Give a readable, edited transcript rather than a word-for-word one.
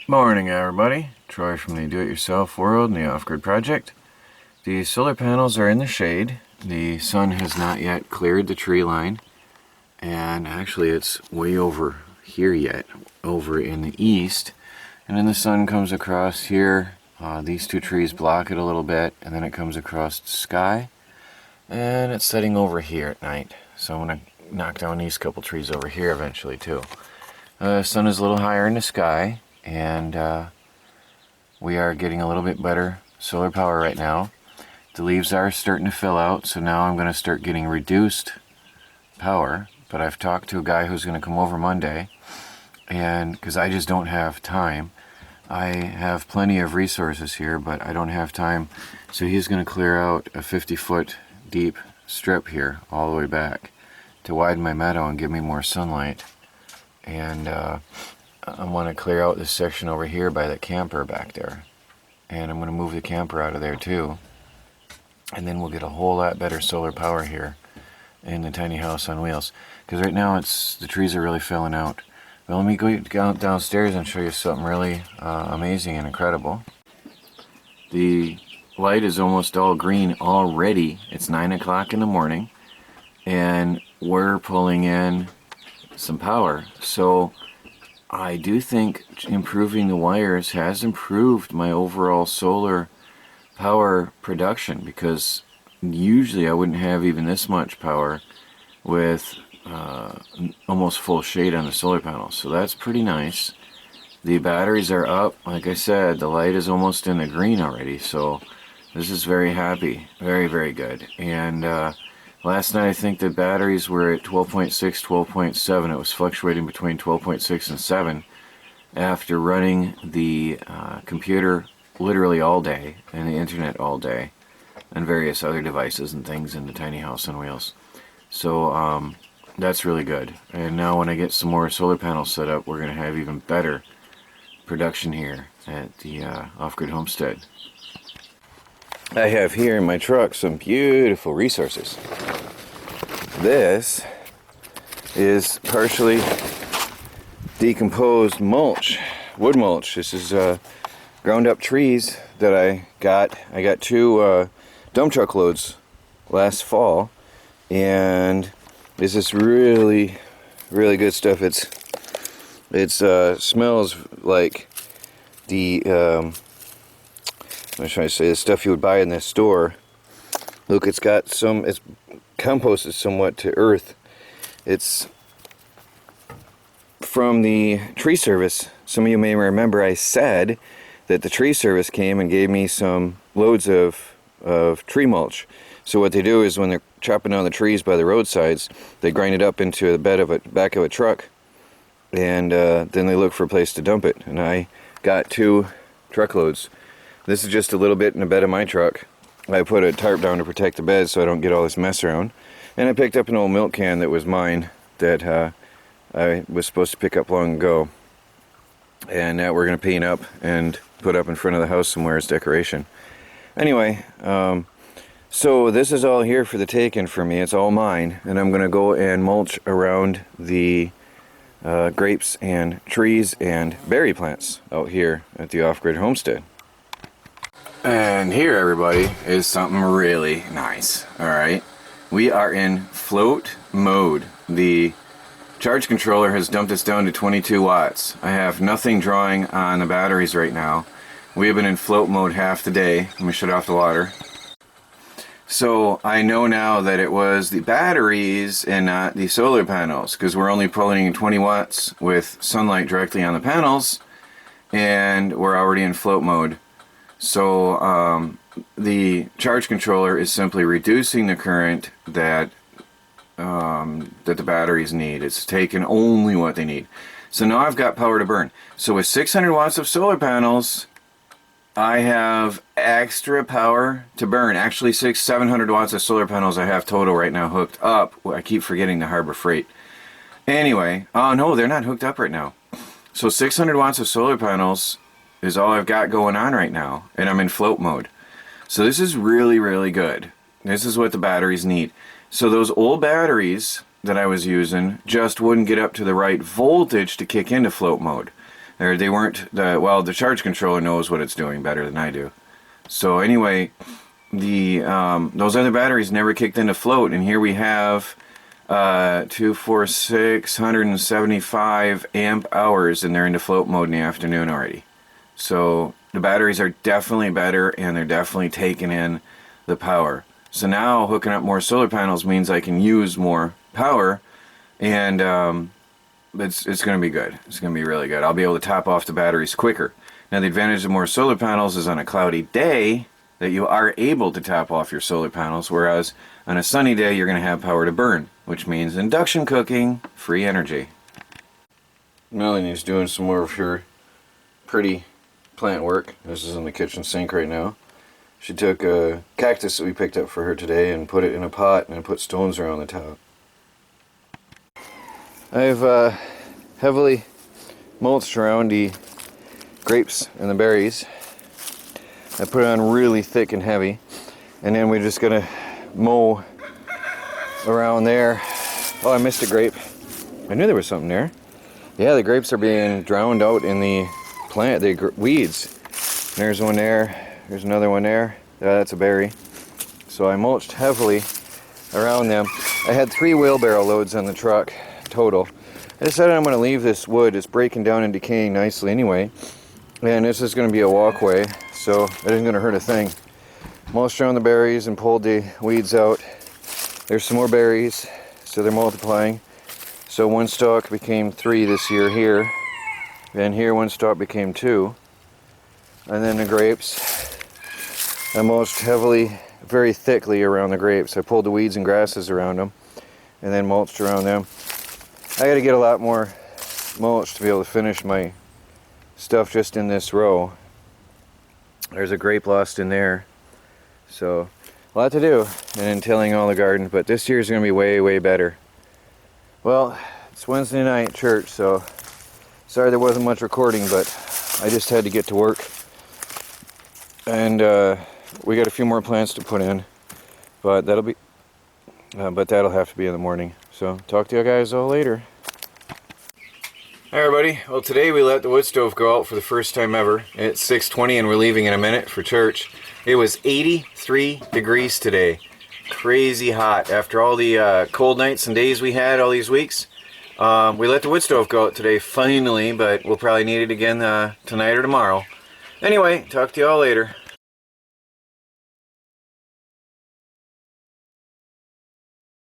Morning everybody, Troy from the Do-It-Yourself World and the Off-Grid Project. The solar panels are in the shade. The sun has not yet cleared the tree line, and actually it's way over here yet, over in the east. And then the sun comes across here, these two trees block it a little bit, and then it comes across the sky, and it's setting over here at night. So I'm going to knock down these couple trees over here eventually too. The sun is a little higher in the sky, and we are getting a little bit better solar power right now. The leaves are starting to fill out, so now I'm going to start getting reduced power. But I've talked to a guy who's going to come over Monday, and because I just don't have time. I have plenty of resources here, but I don't have time. So he's going to clear out a 50-foot deep strip here all the way back to widen my meadow and give me more sunlight. And I want to clear out this section over here by the camper back there, and I'm going to move the camper out of there too, and then we'll get a whole lot better solar power here in the tiny house on wheels, because right now the trees are really filling out. But let me go downstairs and show you something really amazing and incredible. The light is almost all green already. It's 9 o'clock in the morning, and we're pulling in some power. So I do think improving the wires has improved my overall solar power production, because usually I wouldn't have even this much power with almost full shade on the solar panels. So that's pretty nice. The batteries are up. Like I said, the light is almost in the green already, so this is very happy. Very, very good. And last night I think the batteries were at 12.6, 12.7. It was fluctuating between 12.6 and 7 after running the computer literally all day and the internet all day and various other devices and things in the tiny house on wheels. So that's really good. And now when I get some more solar panels set up, we're going to have even better production here at the Off-Grid Homestead. I have here in my truck some beautiful resources. This is partially decomposed mulch, wood mulch. This is ground up trees that I got. I got 2 dump truck loads last fall, and this is really, really good stuff. It smells like the I'm trying to say the stuff you would buy in the store. Look, it's composted somewhat to earth. It's from the tree service. Some of you may remember I said that the tree service came and gave me some loads of tree mulch. So what they do is when they're chopping down the trees by the roadsides, they grind it up into the back of a truck, and then they look for a place to dump it. And I got 2 truckloads. This is just a little bit in the bed of my truck. I put a tarp down to protect the bed so I don't get all this mess around. And I picked up an old milk can that was mine that I was supposed to pick up long ago. And now we're going to paint up and put up in front of the house somewhere as decoration. Anyway, so this is all here for the taking for me. It's all mine. And I'm going to go and mulch around the grapes and trees and berry plants out here at the Off-Grid Homestead. And here, everybody, is something really nice. Alright, we are in float mode. The charge controller has dumped us down to 22 watts. I have nothing drawing on the batteries right now. We have been in float mode half the day. Let me shut off the water. So I know now that it was the batteries and not the solar panels, because we're only pulling in 20 watts with sunlight directly on the panels, and we're already in float mode. So the charge controller is simply reducing the current that the batteries need. It's taking only what they need. So now I've got power to burn. So with 600 watts of solar panels, I have extra power to burn. Actually, 700 watts of solar panels I have total right now hooked up. I keep forgetting the Harbor Freight. Anyway, oh no, they're not hooked up right now. So 600 watts of solar panels is all I've got going on right now, and I'm in float mode. So this is really, really good. This is what the batteries need. So those old batteries that I was using just wouldn't get up to the right voltage to kick into float mode. or they weren't, well, the charge controller knows what it's doing better than I do. So anyway, the those other batteries never kicked into float, and here we have 675 amp hours, and they're into float mode in the afternoon already. So the batteries are definitely better, and they're definitely taking in the power. So now hooking up more solar panels means I can use more power, and it's going to be good. It's going to be really good. I'll be able to top off the batteries quicker. Now the advantage of more solar panels is on a cloudy day that you are able to top off your solar panels, whereas on a sunny day you're going to have power to burn, which means induction cooking, free energy. Melanie's doing some more of her pretty plant work. This is in the kitchen sink right now. She took a cactus that we picked up for her today and put it in a pot and put stones around the top. I've heavily mulched around the grapes and the berries. I put it on really thick and heavy, and then we're just gonna mow around there. Oh, I missed a grape. I knew there was something there. Yeah, the grapes are being drowned out in the plant, the weeds. There's one there. There's another one there. That's a berry. So I mulched heavily around them. I had 3 wheelbarrow loads on the truck total. I decided I'm going to leave this wood. It's breaking down and decaying nicely anyway. And this is going to be a walkway, so it isn't going to hurt a thing. Mulched around the berries and pulled the weeds out. There's some more berries, so they're multiplying. So 1 stalk became 3 this year here. And here 1 stalk became 2. And then the grapes. I mulched heavily, very thickly around the grapes. I pulled the weeds and grasses around them and then mulched around them. I got to get a lot more mulch to be able to finish my stuff just in this row. There's a grape lost in there. So a lot to do and then tilling all the garden, but this year's going to be way, way better. Well, it's Wednesday night church, so sorry there wasn't much recording, but I just had to get to work. And we got a few more plants to put in, but that'll have to be in the morning. So talk to you guys all later. Hi everybody. Well, today we let the wood stove go out for the first time ever. It's 6:20 and we're leaving in a minute for church. It was 83 degrees today. Crazy hot after all the cold nights and days we had all these weeks. We let the wood stove go out today finally, but we'll probably need it again tonight or tomorrow. Anyway, talk to you all later.